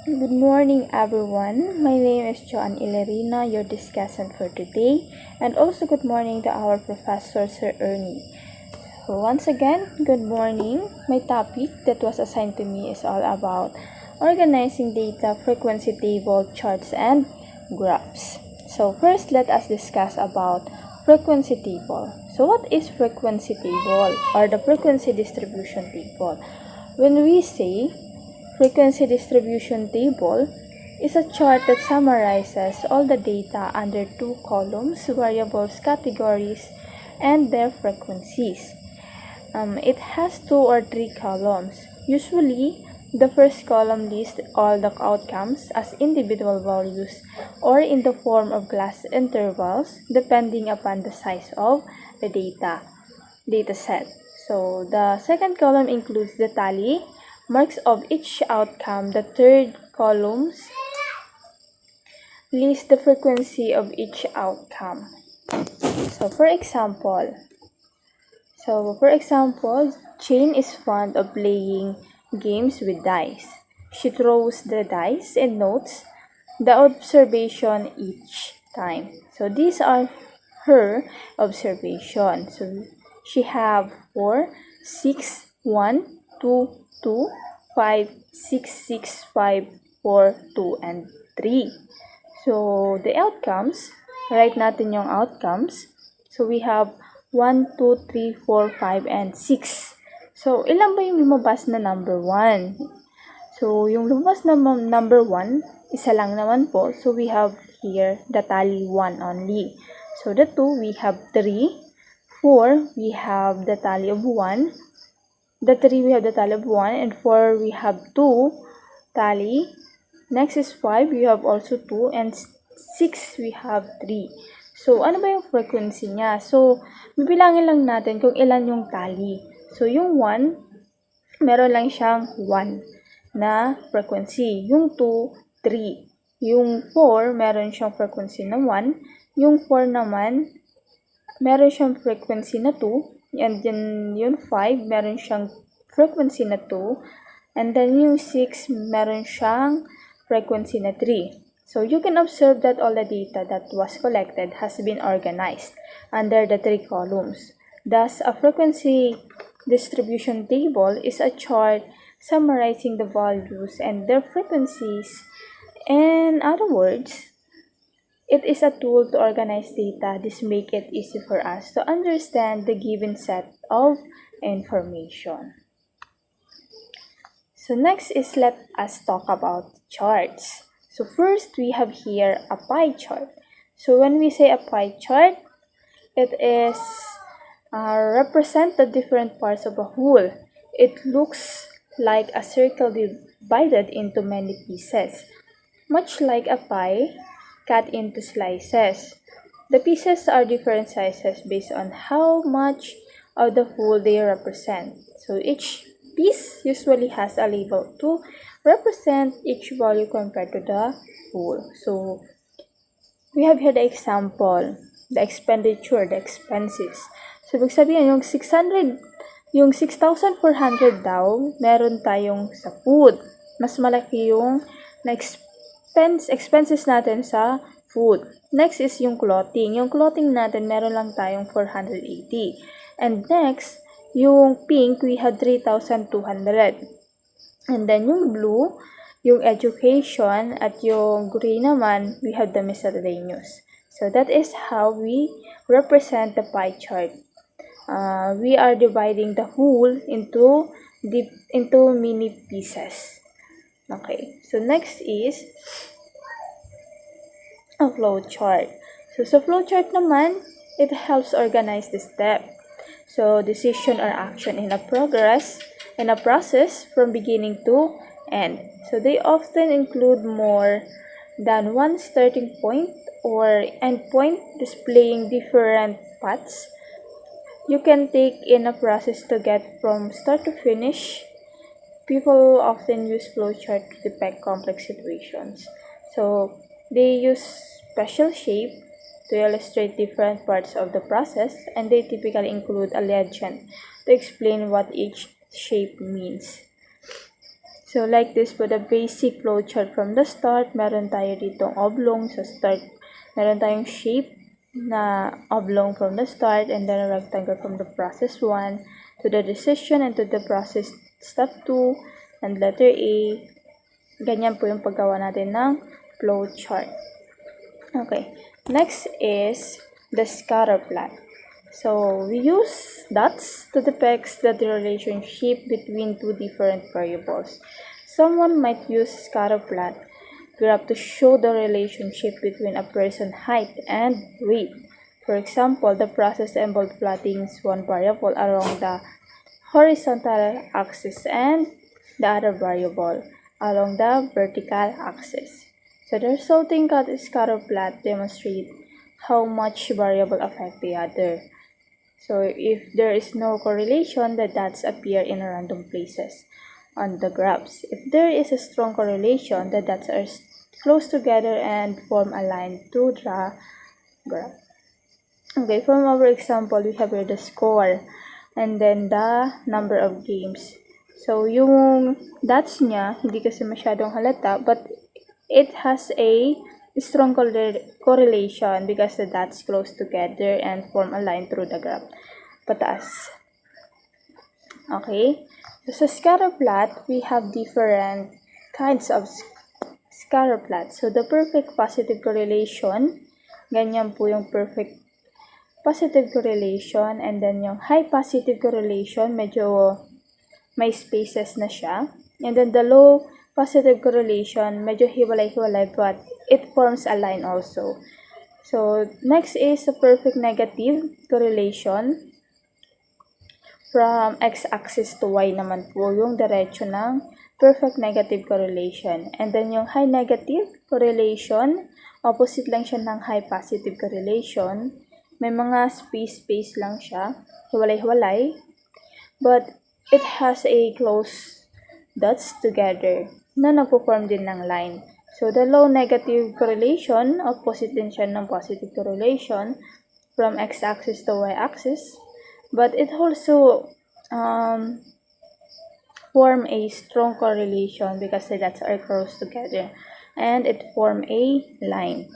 Good morning, everyone. My name is Joan Ilerina, your discussant for today, and also good morning to our professor, Sir Ernie. So once again, good morning. My topic that was assigned to me is all about organizing data, frequency table, charts, and graphs. So first, let us discuss about frequency table. So what is frequency table or the frequency distribution table? When we say frequency distribution table is a chart that summarizes all the data under two columns, variables, categories, and their frequencies. It has two or three columns. Usually, the first column lists all the outcomes as individual values or in the form of class intervals depending upon the size of the data set. So the second column includes the tally marks of each outcome. The third column lists the frequency of each outcome. So for example, Jane is fond of playing games with dice. She throws the dice and notes the observation each time. So these are her observations. So she have 4, 6, 1, 2, 2, 5, 6, 6, 5, 4, 2, and 3. So the outcomes, write natin yung outcomes. So we have 1, 2, 3, 4, 5, and 6. So ilan ba yung lumabas na number 1? So yung lumabas na number 1, isa lang naman po. So we have here the tally 1 only. So the 2, we have 3. 4, we have the tally of 1. The 3, we have the tally of 1. And 4, we have 2 tally. Next is 5, we have also 2. And 6, we have 3. So, ano ba yung frequency niya? So, bibilangin lang natin kung ilan yung tally. So, yung 1, meron lang siyang 1 na frequency. Yung 2, 3. Yung 4, meron siyang frequency na 1. Yung 4 naman, meron siyang frequency na 2. And then, yung 5, meron siyang frequency na 2. And then, yung 6, meron siyang frequency na 3. So, you can observe that all the data that was collected has been organized under the 3 columns. Thus, a frequency distribution table is a chart summarizing the values and their frequencies. In other words, it is a tool to organize data. This makes it easy for us to understand the given set of information. So next is let us talk about charts. So first we have here a pie chart. So when we say a pie chart, it is represent the different parts of a whole. It looks like a circle divided into many pieces, much like a pie cut into slices. The pieces are different sizes based on how much of the whole they represent. So each piece usually has a label to represent each value compared to the whole. So we have here the example, the expenditure, the expenses. So ibig sabihin, yung 6,400 daw, meron tayong sa food. Mas malaki yung expenses natin sa food. Next is yung clothing. Yung clothing natin, meron lang tayong 480. And next, yung pink, we had 3,200. And then yung blue, yung education, at yung green naman, we have the miscellaneous. So that is how we represent the pie chart. We are dividing the whole into mini pieces. Okay, so next is a flow chart. So sa flow chart naman, it helps organize the step. So decision or action in a process from beginning to end. So they often include more than one starting point or end point displaying different paths you can take in a process to get from start to finish. People often use flowchart to depict complex situations. So they use special shape to illustrate different parts of the process, and they typically include a legend to explain what each shape means. So, like this po, the basic flowchart from the start, meron tayo ditong oblong sa start. Meron tayong shape na oblong from the start, and then a rectangle from the process 1 to the decision and to the process step 2 and letter A. Ganyan po yung paggawa natin ng flowchart. Okay, next is the scatter plot. So, we use dots to depict the relationship between two different variables. Someone might use scatter plot graph to show the relationship between a person's height and weight. For example, the process involves plotting one variable along the horizontal axis and the other variable along the vertical axis. So, the resulting scatter plot demonstrates how much variable affect the other. So, if there is no correlation, the dots appear in random places on the graphs. If there is a strong correlation, the dots are close together and form a line to the graph. Okay, from our example, we have here the score and then the number of games. So, yung dots niya, hindi kasi masyadong halata, but it has a strong correlation because the dots close together and form a line through the graph. Pataas. Okay? So, sa scatter plot, we have different kinds of scatter plot. So, the perfect positive correlation, ganyan po yung perfect positive correlation, and then yung high positive correlation, medyo may spaces na siya. And then the low positive correlation, medyo hiwalay-hiwalay, but it forms a line also. So, next is the perfect negative correlation. From x-axis to y naman po yung diretso ng perfect negative correlation. And then yung high negative correlation, opposite lang siya ng high positive correlation. May mga space lang siya, hiwalay-hiwalay. But it has a close dots together na nagpo-form din ng line. So, the low negative correlation, opposite din siya ng positive correlation from x-axis to y-axis. But it also form a strong correlation because the dots are close together and it form a line.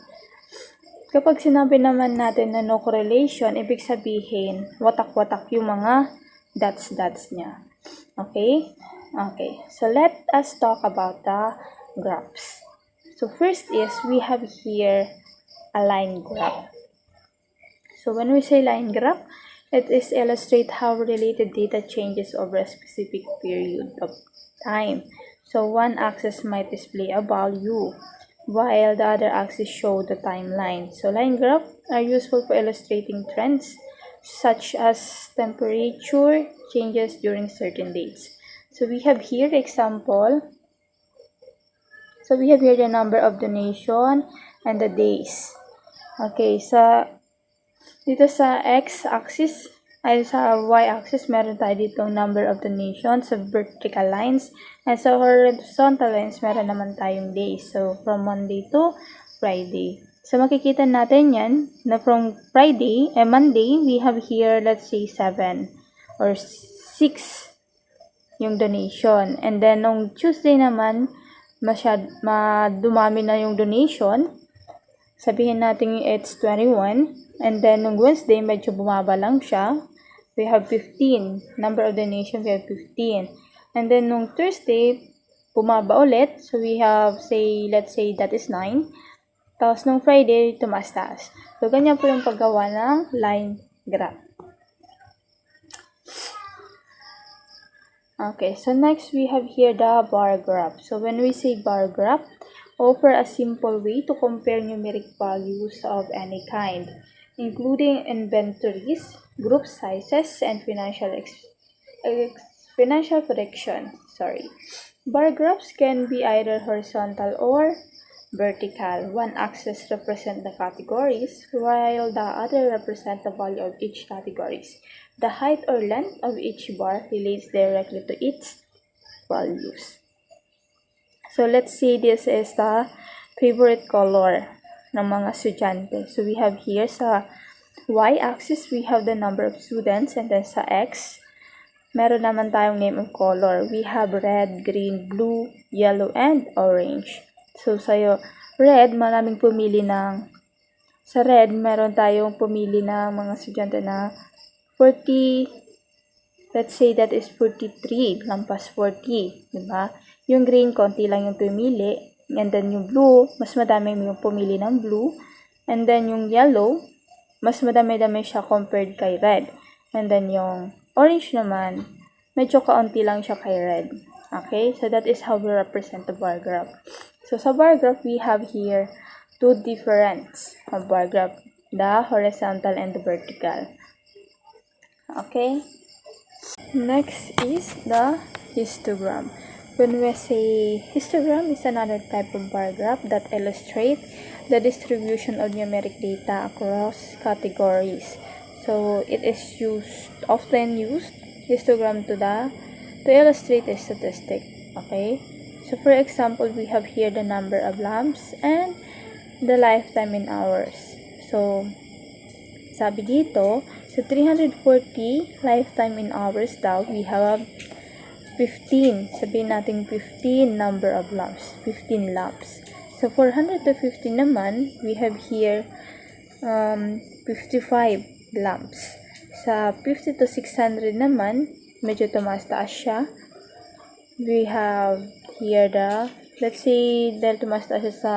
Kapag sinabi naman natin na no correlation, ibig sabihin, watak-watak yung mga dots niya. Okay? Okay. So, let us talk about the graphs. So, first is, we have here a line graph. So, when we say line graph, it is illustrate how related data changes over a specific period of time. So, one axis might display a value, while the other axis show the timeline. So, line graphs are useful for illustrating trends, such as temperature changes during certain dates. So, we have here example. So, we have here the number of donation and the days. Okay, dito sa x-axis, ay sa y-axis, meron tayo ditong number of donations sa vertical lines. And sa horizontal lines, meron naman tayong days. So, from Monday to Friday. So, makikita natin yan na from Monday, we have here, let's say, 7 or 6 yung donation. And then, nung Tuesday naman, dumami na yung donation. Sabihin natin it's 21. And then, nung Wednesday, medyo bumaba lang siya. We have 15. Number of donation, we have 15. And then, nung Thursday, bumaba ulit. So, we have, let's say, that is 9. Tapos, nung Friday, tumaas-taas. So, ganyan po yung paggawa ng line graph. Okay, so next we have here the bar graph. So when we say bar graph, offer a simple way to compare numeric values of any kind, including inventories, group sizes, and financial prediction. Bar graphs can be either horizontal or vertical. One axis represents the categories, while the other represents the value of each categories. The height or length of each bar relates directly to its values. So, let's say this is the favorite color ng mga estudyante. So, we have here sa y-axis, we have the number of students, and then sa x, meron naman tayong name of color. We have red, green, blue, yellow, and orange. So, sa'yo, red, maraming pumili ng, sa red, meron tayong pumili ng mga estudyante na 40, let's say that is 43, lampas 40, diba? Yung green, konti lang yung pumili. And then yung blue, mas madami yung pumili ng blue. And then yung yellow, mas madami-dami siya compared kay red. And then yung orange naman, medyo kaunti lang siya kay red. Okay? So that is how we represent the bar graph. So sa bar graph, we have here two different bar graph, the horizontal and the vertical. Okay? Next is the histogram. When we say histogram is another type of bar graph that illustrates the distribution of numeric data across categories. So it is often used histogram to illustrate a statistic. Okay? So for example, we have here the number of lamps and the lifetime in hours. So sabi dito, sa 340 lifetime in hours daw, we have 15. Sabihin natin 15 number of lamps. 15 lamps. So, 400 to 15 naman, we have here 55 lamps. Sa 50 to 600 naman, medyo tumaas-taas siya. We have here let's say, dahil tumaas-taas siya sa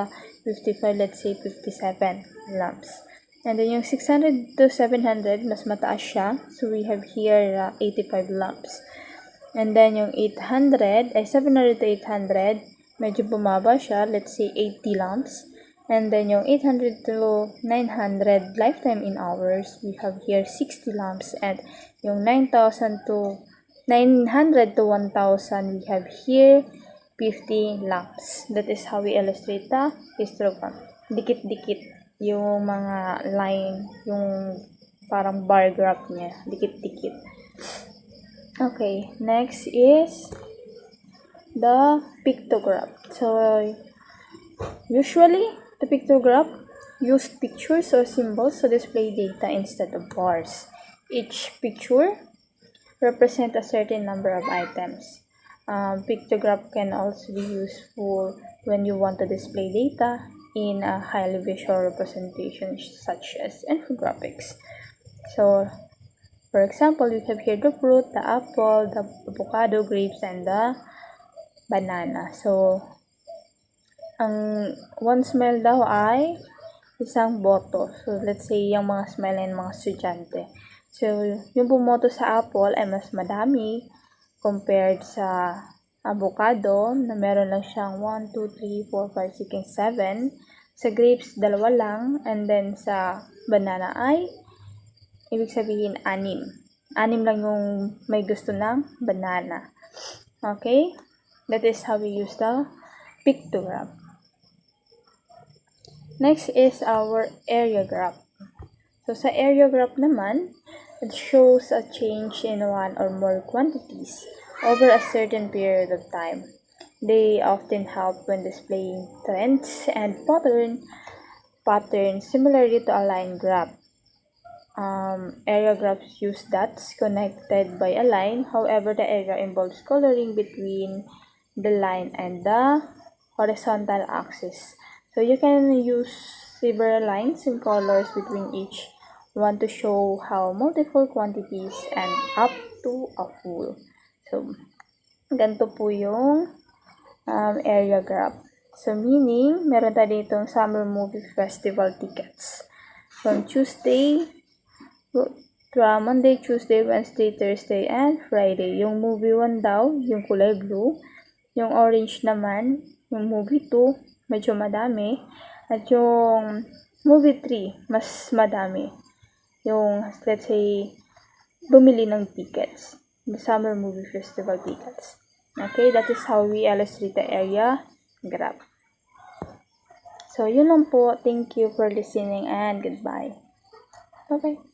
55, let's say 57 lamps. And then yung 600 to 700, mas mataas siya. So, we have here 85 lamps. And then yung 700 to 800, medyo bumaba siya. Let's say 80 lamps. And then yung 800 to 900 lifetime in hours, we have here 60 lamps. And yung 900 to 1,000, we have here 50 lamps. That is how we illustrate the histogram. Dikit-dikit yung mga line, yung parang bar graph niya. Dikit-dikit. Okay, next is the pictograph. So, usually, the pictograph use pictures or symbols to display data instead of bars. Each picture represents a certain number of items. Pictograph can also be useful when you want to display data in a highly visual representation such as infographics. So, for example, we have here the fruit, the apple, the avocado, grapes, and the banana. So, ang one smile daw ay isang boto. So, let's say, yung mga smile ng mga estudyante. So, yung bumoto sa apple ay mas madami compared sa avocado na meron lang siyang 1, 2, 3, 4, 5, 6, 7. Sa grapes, 2 lang. And then sa banana ay, ibig sabihin, 6. 6 lang yung may gusto ng banana. Okay? That is how we use the pictograph. Next is our area graph. So, sa area graph naman, it shows a change in one or more quantities over a certain period of time. They often help when displaying trends and patterns similarly to a line graph. Area graphs use dots connected by a line. However, the area involves coloring between the line and the horizontal axis. So you can use several lines and colors between each one to show how multiple quantities and up to a full. So, ganito po yung area graph. So, meaning, meron tayo ditong summer movie festival tickets. From Monday, Tuesday, Wednesday, Thursday, and Friday. Yung movie 1 daw, yung kulay blue. Yung orange naman, yung movie 2, medyo madami. At yung movie 3, mas madami. Yung, let's say, bumili ng tickets. The summer movie festival tickets. Okay, that is how we illustrate the area graph. So, yun lang po. Thank you for listening and goodbye. Bye-bye.